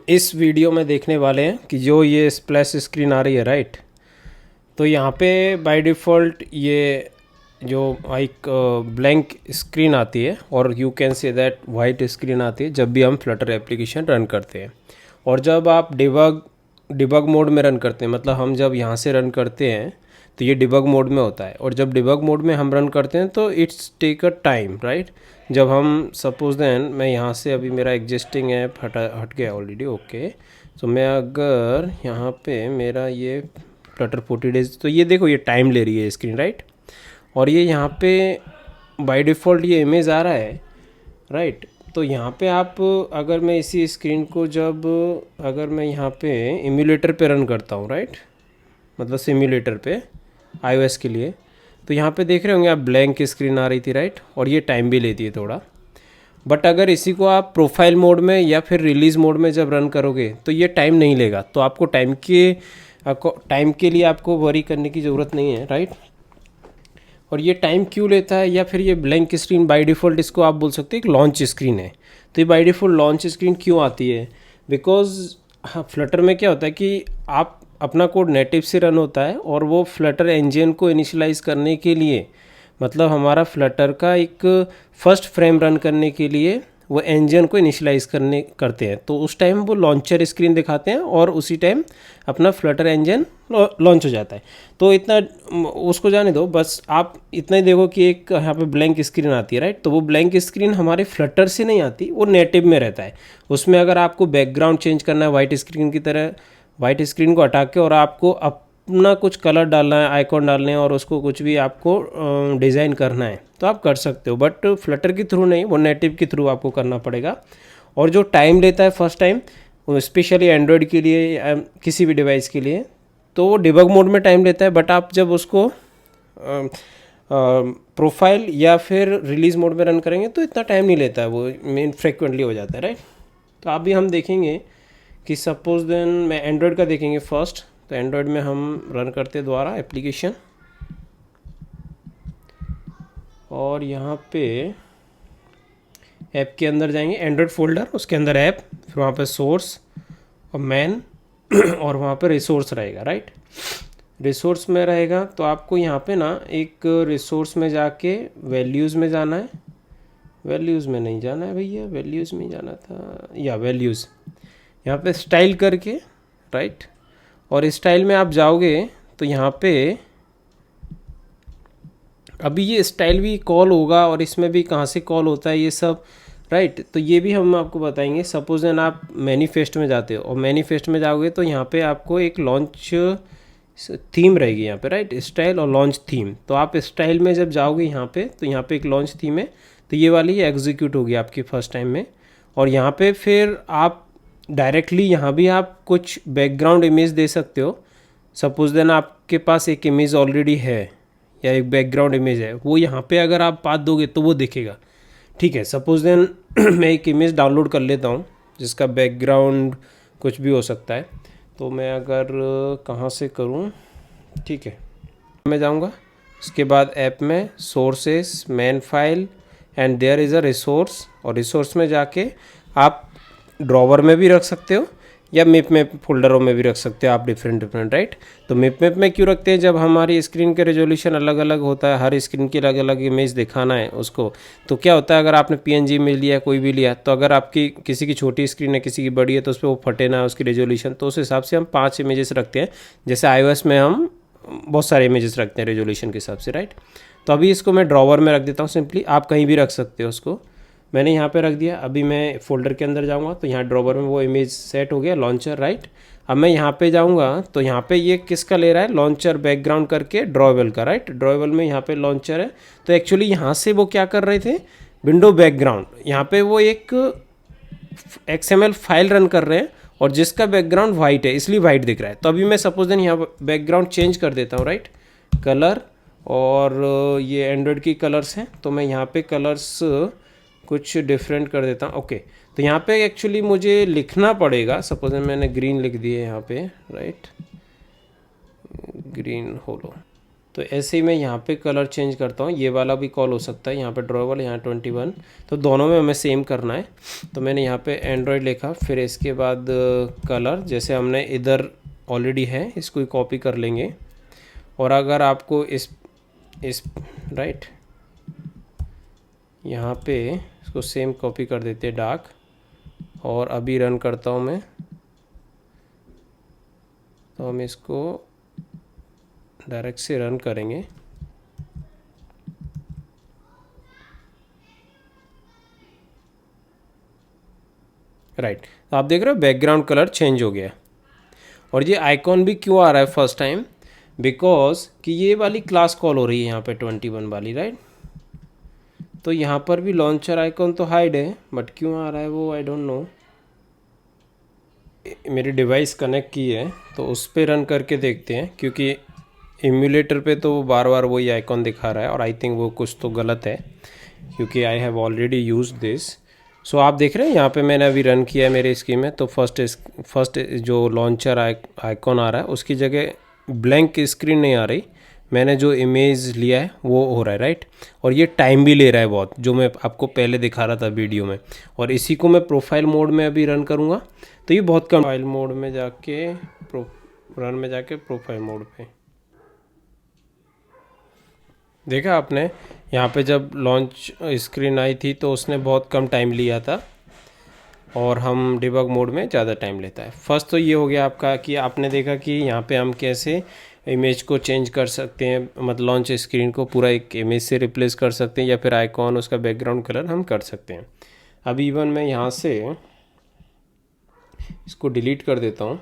इस वीडियो में देखने वाले हैं कि जो ये स्प्लैश स्क्रीन आ रही है राइट, तो यहाँ पे बाय डिफ़ॉल्ट ये जो एक ब्लैंक स्क्रीन आती है और you can say that white screen आती है जब भी हम फ्लटर एप्लीकेशन रन करते हैं। और जब आप डिबग मोड में रन करते हैं, मतलब हम जब यहाँ से रन करते हैं तो ये डिबग मोड में होता है, और जब डिबग मोड में हम रन करते हैं तो it's take a time right. जब हम सपोज देन मैं यहाँ से अभी मेरा एग्जिस्टिंग ऐप हट गया ऑलरेडी, ओके। तो मैं अगर यहाँ पे मेरा ये फ्लटर 40 डेज, तो ये देखो ये टाइम ले रही है स्क्रीन राइट। और ये यहाँ पे बाय डिफ़ॉल्ट ये इमेज आ रहा है राइट। तो यहाँ पे आप अगर मैं इसी स्क्रीन को जब अगर मैं यहाँ पे इम्यूलेटर पे रन करता हूँ राइट, मतलब सिम्युलेटर पे iOS के लिए, तो यहाँ पे देख रहे होंगे आप ब्लैंक स्क्रीन आ रही थी राइट, और ये टाइम भी लेती है थोड़ा। बट अगर इसी को आप प्रोफाइल मोड में या फिर रिलीज़ मोड में जब रन करोगे तो ये टाइम नहीं लेगा। तो आपको टाइम के लिए आपको वरी करने की ज़रूरत नहीं है राइट। और ये टाइम क्यों लेता है, या फिर ये ब्लैंक स्क्रीन बाय डिफ़ॉल्ट इसको आप बोल सकते हैं एक लॉन्च स्क्रीन है। तो ये बाय डिफ़ॉल्ट लॉन्च स्क्रीन क्यों आती है, बिकॉज हाँ फ्लटर में क्या होता है कि आप अपना कोड नेटिव से रन होता है, और वो फ्लटर इंजन को इनिशियलाइज़ करने के लिए, मतलब हमारा फ्लटर का एक फर्स्ट फ्रेम रन करने के लिए वो इंजन को इनिशियलाइज़ करते हैं। तो उस टाइम वो लॉन्चर स्क्रीन दिखाते हैं और उसी टाइम अपना फ्लटर इंजन लॉन्च हो जाता है। तो इतना उसको जाने दो, बस आप इतना ही देखो कि एक यहाँ पे ब्लैंक स्क्रीन आती है राइट। तो वो ब्लैंक स्क्रीन हमारे फ्लटर से नहीं आती, वो नेटिव में रहता है। उसमें अगर आपको बैकग्राउंड चेंज करना है वाइट स्क्रीन की तरह, वाइट स्क्रीन को हटा के और आपको अपना कुछ कलर डालना है, आइकॉन डालने हैं, और उसको कुछ भी आपको डिज़ाइन करना है तो आप कर सकते हो। बट फ्लटर के थ्रू नहीं, वो नेटिव के थ्रू आपको करना पड़ेगा। और जो टाइम लेता है फर्स्ट टाइम, स्पेशली एंड्रॉयड के लिए या किसी भी डिवाइस के लिए, तो वो डिबग मोड में टाइम लेता है। बट आप जब उसको प्रोफाइल या फिर रिलीज़ मोड में रन करेंगे तो इतना टाइम नहीं लेता है, वो मेन फ्रिक्वेंटली हो जाता है राइट। तो अभी हम देखेंगे कि सपोज देन मैं एंड्रॉयड का देखेंगे फर्स्ट। तो एंड्रॉयड में हम रन करते द्वारा एप्लीकेशन, और यहाँ पे ऐप के अंदर जाएंगे, एंड्रॉयड फोल्डर, उसके अंदर ऐप, फिर वहाँ पे सोर्स और मैन और वहाँ पे रिसोर्स रहेगा राइट। रिसोर्स में रहेगा तो आपको यहाँ पे ना एक रिसोर्स में जाके वैल्यूज़ में जाना है। वैल्यूज़ में नहीं जाना है भैया, वैल्यूज़ में जाना था, या वैल्यूज़ यहाँ पे स्टाइल करके राइट। और स्टाइल में आप जाओगे तो यहाँ पे अभी ये स्टाइल भी कॉल होगा, और इसमें भी कहाँ से कॉल होता है ये सब राइट। तो ये भी हम आपको बताएंगे। सपोज देन आप मैनिफेस्ट में जाते हो, और मैनिफेस्ट में जाओगे तो यहाँ पे आपको एक लॉन्च थीम रहेगी यहाँ पे राइट, स्टाइल और लॉन्च थीम। तो आप स्टाइल में जब जाओगे यहाँ पे तो यहाँ पे एक लॉन्च थीम है, तो ये वाली एग्जीक्यूट होगी आपकी फर्स्ट टाइम में। और यहाँ पे फिर आप डायरेक्टली यहाँ भी आप कुछ बैकग्राउंड इमेज दे सकते हो। सपोज देन आपके पास एक इमेज ऑलरेडी है या एक बैकग्राउंड इमेज है, वो यहाँ पे अगर आप पाथ दोगे तो वो दिखेगा, ठीक है। सपोज देन मैं एक इमेज डाउनलोड कर लेता हूँ जिसका बैकग्राउंड कुछ भी हो सकता है। तो मैं अगर कहाँ से करूँ, ठीक है, मैं जाऊँगा, उसके बाद ऐप में sources, main file, and there is a resource, और रिसोर्स में जाके आप ड्रॉवर में भी रख सकते हो या मिप में फोल्डरों में भी रख सकते हो आप, डिफरेंट राइट। तो मिप में क्यों रखते हैं, जब हमारी स्क्रीन के रेजोल्यूशन अलग अलग होता है, हर स्क्रीन की अलग अलग इमेज दिखाना है उसको, तो क्या होता है अगर आपने PNG इमेज लिया, कोई भी लिया, तो अगर आपकी किसी की छोटी स्क्रीन है किसी की बड़ी है तो उस पर वो फटे ना उसकी रेजोल्यूशन, तो उस हिसाब से हम 5 इमेजेस रखते हैं। जैसे iOS में हम बहुत सारे इमेजेस रखते हैं रेजोल्यूशन के हिसाब से राइट। तो अभी इसको मैं ड्रॉवर में रख देता हूँ सिंपली, आप कहीं भी रख सकते हो उसको। मैंने यहाँ पे रख दिया। अभी मैं फोल्डर के अंदर जाऊँगा तो यहाँ ड्रॉवर में वो इमेज सेट हो गया, लॉन्चर राइट। अब मैं यहाँ पे जाऊँगा तो यहाँ पे ये किसका ले रहा है, लॉन्चर बैकग्राउंड करके ड्रॉवेबल का राइट। ड्रॉवेबल में यहाँ पे लॉन्चर है। तो एक्चुअली यहाँ से वो क्या कर रहे थे, विंडो बैकग्राउंड, यहाँ पे वो एक XML फाइल रन कर रहे हैं, और जिसका बैकग्राउंड वाइट है इसलिए वाइट दिख रहा है। तो अभी मैं सपोज देन यहाँ बैकग्राउंड चेंज कर देता हूँ राइट, कलर, और ये एंड्रॉयड की कलर्स हैं तो मैं यहाँ पे कलर्स कुछ डिफरेंट कर देता हूँ, ओके। तो यहाँ पे एक्चुअली मुझे लिखना पड़ेगा, सपोज मैंने ग्रीन लिख दिए यहाँ पे राइट, ग्रीन होलो, तो ऐसे ही मैं यहाँ पे कलर चेंज करता हूँ, ये वाला भी कॉल हो सकता है, यहाँ पे ड्रॉवेबल, यहाँ 21, तो दोनों में हमें सेम करना है। तो मैंने यहाँ पे एंड्रॉयड लिखा, फिर इसके बाद कलर जैसे हमने इधर ऑलरेडी है इसको ही कॉपी कर लेंगे। और अगर आपको इस राइट यहाँ पे इसको सेम कॉपी कर देते हैं डार्क, और अभी रन करता हूँ मैं, तो हम इसको डायरेक्ट से रन करेंगे। राइट, तो आप देख रहे हो बैकग्राउंड कलर चेंज हो गया। और ये आइकॉन भी क्यों आ रहा है फर्स्ट टाइम, बिकॉज कि ये वाली क्लास कॉल हो रही है यहाँ पे 21 वाली, राइट। तो यहाँ पर भी लॉन्चर आइकॉन तो हाइड है, बट क्यों आ रहा है वो आई डोंट नो। मेरी डिवाइस कनेक्ट की है तो उस पर रन करके देखते हैं, क्योंकि इम्यूलेटर पे तो वो बार बार वही आइकॉन दिखा रहा है, और आई थिंक वो कुछ तो गलत है, क्योंकि I have already use this. So आप देख रहे हैं यहाँ पे मैंने अभी रन किया है मेरे स्क्रीन में, तो फर्स्ट जो लॉन्चर आइकॉन आ रहा है उसकी जगह ब्लैंक स्क्रीन नहीं आ रही, मैंने जो इमेज लिया है वो हो रहा है, राइट। और ये टाइम भी ले रहा है बहुत, जो मैं आपको पहले दिखा रहा था वीडियो में। और इसी को मैं प्रोफाइल मोड में अभी रन करूँगा, तो ये बहुत कम, प्रोफाइल मोड में जाके रन में जाके प्रोफाइल मोड पे देखा आपने, यहाँ पे जब लॉन्च स्क्रीन आई थी तो उसने बहुत कम टाइम लिया था, और हम डिबग मोड में ज़्यादा टाइम लेता है। फर्स्ट तो ये हो गया आपका कि आपने देखा कि यहाँ पे हम कैसे इमेज को चेंज कर सकते हैं, मतलब लॉन्च स्क्रीन को पूरा एक इमेज से रिप्लेस कर सकते हैं, या फिर आइकॉन उसका बैकग्राउंड कलर हम कर सकते हैं। अब इवन मैं यहाँ से इसको डिलीट कर देता हूँ,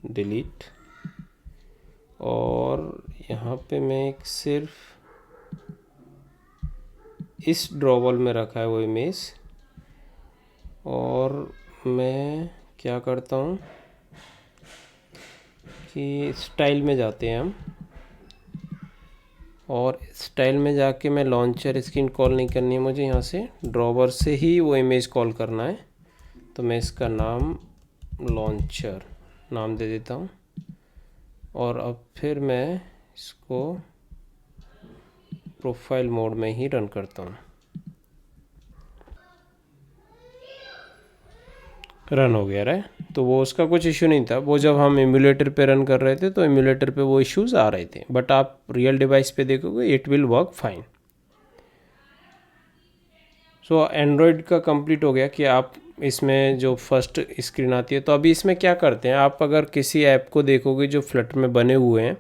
डिलीट, और यहाँ पे मैं एक सिर्फ इस ड्रॉवेल में रखा है वो इमेज, और मैं क्या करता हूँ कि स्टाइल में जाते हैं हम, और स्टाइल में जाके मैं लॉन्चर स्क्रीन कॉल नहीं करनी है मुझे, यहाँ से ड्रॉवर से ही वो इमेज कॉल करना है। तो मैं इसका नाम लॉन्चर नाम दे देता हूँ, और अब फिर मैं इसको प्रोफाइल मोड में ही रन करता हूँ। रन हो गया है, तो वो उसका कुछ इशू नहीं था, वो जब हम एमुलेटर पे रन कर रहे थे तो एमुलेटर पे वो इश्यूज आ रहे थे, बट आप रियल डिवाइस पे देखोगे it will work fine. So Android का कंप्लीट हो गया कि आप इसमें जो फर्स्ट स्क्रीन आती है, तो अभी इसमें क्या करते हैं, आप अगर किसी ऐप को देखोगे जो फ्लटर में बने हुए हैं,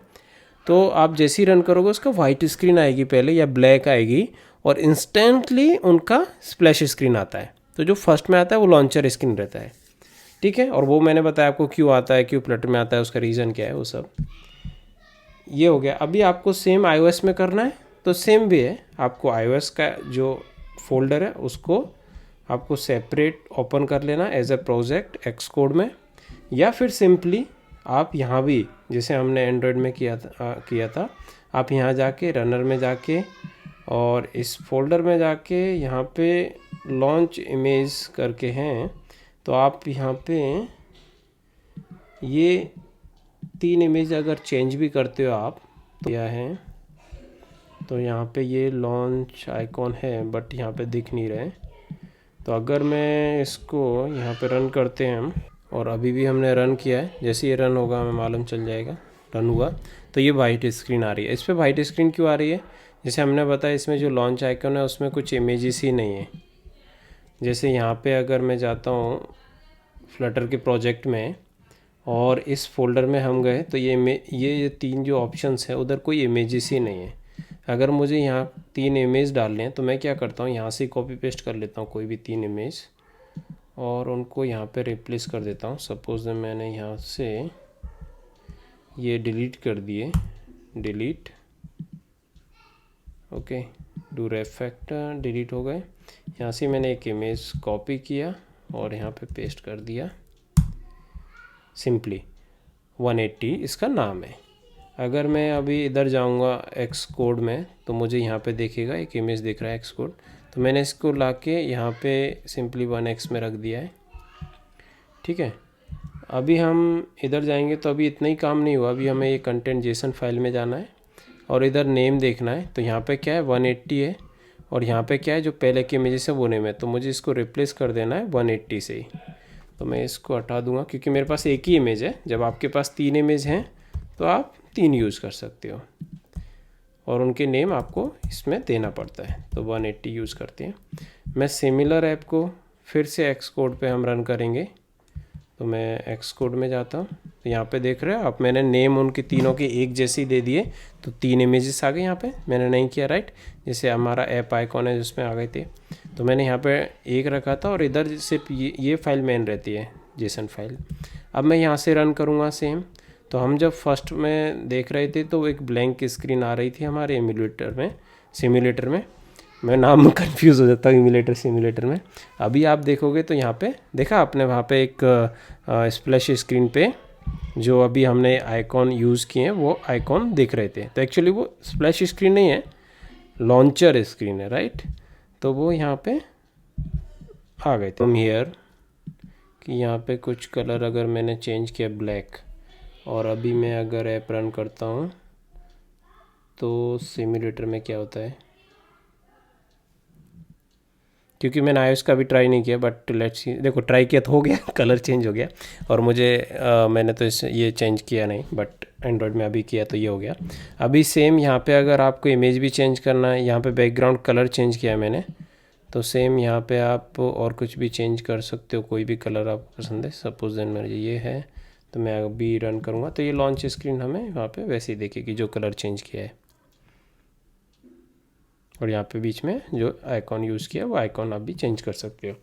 तो आप जैसे ही रन करोगे उसका वाइट स्क्रीन आएगी पहले, या ब्लैक आएगी, और इंस्टेंटली उनका स्प्लैश स्क्रीन आता है। तो जो फर्स्ट में आता है वो लॉन्चर स्क्रीन रहता है, ठीक है। और वो मैंने बताया आपको क्यों आता है, क्यों फ्लटर में आता है, उसका रीज़न क्या है, वो सब ये हो गया। अभी आपको सेम iOS में करना है, तो सेम भी है, आपको iOS का जो फोल्डर है उसको आपको सेपरेट ओपन कर लेना एज अ प्रोजेक्ट एक्सकोड में, या फिर सिंपली आप यहाँ भी जैसे हमने एंड्रॉयड में किया था आप यहाँ जाके रनर में जाके और इस फोल्डर में जाके यहाँ पे लॉन्च इमेज करके हैं, तो आप यहाँ पे ये 3 इमेज अगर चेंज भी करते हो आप तो यह है, तो यहाँ पे ये लॉन्च आइकॉन है बट यहाँ पे दिख नहीं रहे। तो अगर मैं इसको यहाँ पे रन करते हैं हम, और अभी भी हमने रन किया है, जैसे ये रन होगा हमें मालूम चल जाएगा रन हुआ, तो ये वाइट स्क्रीन आ रही है। इस पर वाइट स्क्रीन क्यों आ रही है, जैसे हमने बताया इसमें जो लॉन्च आइकॉन है उसमें कुछ इमेजेस ही नहीं है। जैसे यहाँ पे अगर मैं जाता हूँ फ्लटर के प्रोजेक्ट में और इस फोल्डर में हम गए, तो ये 3 जो ऑप्शंस हैं उधर कोई इमेजेस ही नहीं है। अगर मुझे यहाँ 3 इमेज डालने हैं तो मैं क्या करता हूँ, यहाँ से कॉपी पेस्ट कर लेता हूँ कोई भी 3 इमेज और उनको यहाँ पे रिप्लेस कर देता हूँ। सपोज मैंने यहाँ से ये डिलीट कर दिए, डिलीट, ओके, डू रेफैक्टर, डिलीट हो गए। यहाँ से मैंने एक इमेज कॉपी किया और यहाँ पे पेस्ट कर दिया, सिंपली 180 इसका नाम है। अगर मैं अभी इधर जाऊँगा एक्स कोड में तो मुझे यहाँ पे देखेगा एक इमेज दिख रहा है एक्स कोड, तो मैंने इसको लाके यहाँ पे सिंपली 1x में रख दिया है, ठीक है। अभी हम इधर जाएंगे तो अभी इतना ही काम नहीं हुआ, अभी हमें ये कंटेंट जेसन फाइल में जाना है और इधर नेम देखना है। तो यहाँ पे क्या है 180 है, और यहाँ पे क्या है जो पहले की इमेजेस है वो नेम है, तो मुझे इसको रिप्लेस कर देना है 180 से ही। तो मैं इसको हटा दूंगा क्योंकि मेरे पास एक ही इमेज है। जब आपके पास 3 इमेज हैं तो आप 3 यूज़ कर सकते हो, और उनके नेम आपको इसमें देना पड़ता है। तो 180 यूज़ करते हैं। मैं सिमिलर ऐप को फिर से एक्स कोड पे हम रन करेंगे। तो मैं एक्स कोड में जाता हूँ, तो यहाँ पे देख रहे हो आप, मैंने नेम उनके तीनों के एक जैसे ही दे दिए, तो 3 इमेजेस आ गए। यहाँ पे मैंने नहीं किया राइट, जैसे हमारा ऐप आइकॉन है जिसमें आ गए थे, तो मैंने यहाँ पे एक रखा था और इधर सिर्फ ये फाइल मेन रहती है, जेसन फाइल। अब मैं यहाँ से रन करूँगा सेम। तो हम जब फर्स्ट में देख रहे थे तो एक ब्लैंक स्क्रीन आ रही थी हमारे सिम्युलेटर में। मैं नाम कंफ्यूज हो जाता हूँ इम्यूलेटर सिम्युलेटर में। अभी आप देखोगे तो यहाँ पे देखा आपने, वहाँ पे एक स्प्लैश स्क्रीन पे जो अभी हमने आइकॉन यूज़ किए हैं वो आइकॉन दिख रहे थे। तो एक्चुअली वो स्प्लैश स्क्रीन नहीं है, लॉन्चर स्क्रीन है राइट। तो वो यहाँ पे आ गए थे हम हियर कि यहाँ पे कुछ कलर अगर मैंने चेंज किया ब्लैक, और अभी मैं अगर ऐप रन करता हूँ तो सिम्युलेटर में क्या होता है, क्योंकि मैंने iOS का भी ट्राई नहीं किया, बट लेट्स सी। देखो ट्राई किया तो हो गया कलर चेंज हो गया, और मुझे मैंने तो ये चेंज किया नहीं, बट एंड्रॉयड में अभी किया तो ये हो गया। अभी सेम यहाँ पे अगर आपको इमेज भी चेंज करना है, यहाँ पे बैकग्राउंड कलर चेंज किया है मैंने, तो सेम यहाँ पे आप और कुछ भी चेंज कर सकते हो, कोई भी कलर आपको पसंद है। सपोज देन मेरे ये है, तो मैं अभी रन करूँगा तो ये लॉन्च स्क्रीन हमें वहाँ पे वैसे ही देखेगी जो कलर चेंज किया है, और यहाँ पे बीच में जो आइकॉन यूज़ किया वो आइकॉन आप भी चेंज कर सकते हो।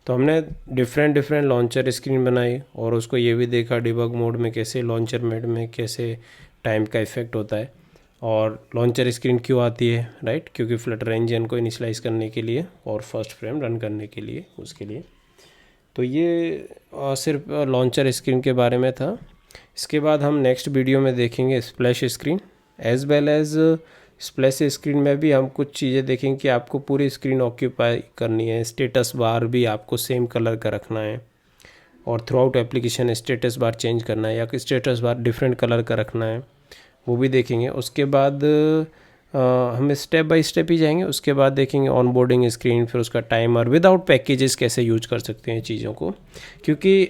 तो हमने डिफरेंट लॉन्चर स्क्रीन बनाई, और उसको ये भी देखा डिबग मोड में कैसे, लॉन्चर मोड में कैसे टाइम का इफेक्ट होता है, और लॉन्चर स्क्रीन क्यों आती है राइट, क्योंकि फ्लटर इंजन को इनिशियलाइज करने के लिए और फर्स्ट फ्रेम रन करने के लिए, उसके लिए। तो ये सिर्फ लॉन्चर स्क्रीन के बारे में था। इसके बाद हम नेक्स्ट वीडियो में देखेंगे splash screen, as well as splash screen में भी हम कुछ चीज़ें देखेंगे कि आपको पूरी स्क्रीन ऑक्यूपाई करनी है। स्टेटस बार भी आपको सेम कलर का रखना है, और through out application status bar change करना है, या कि स्टेटस बार डिफरेंट कलर का रखना है, वो भी देखेंगे। उसके बाद हम स्टेप बाय स्टेप ही जाएंगे। उसके बाद देखेंगे ऑनबोर्डिंग स्क्रीन, फिर उसका टाइमर, विदाउट पैकेजेस कैसे यूज कर सकते हैं चीज़ों को, क्योंकि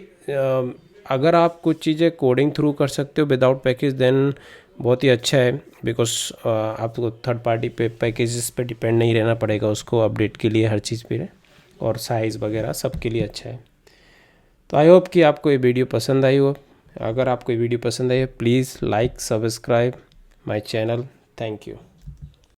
अगर आप कुछ चीज़ें कोडिंग थ्रू कर सकते हो विदाउट पैकेज देन बहुत ही अच्छा है, बिकॉज आपको थर्ड पार्टी पे पैकेजेस पे डिपेंड नहीं रहना पड़ेगा उसको अपडेट के लिए, हर चीज़ पे, और साइज़ वगैरह सब के लिए अच्छा है। तो आई होप कि आपको ये वीडियो पसंद आई हो। अगर आपको ये वीडियो पसंद आई है please like subscribe my channel. Thank you.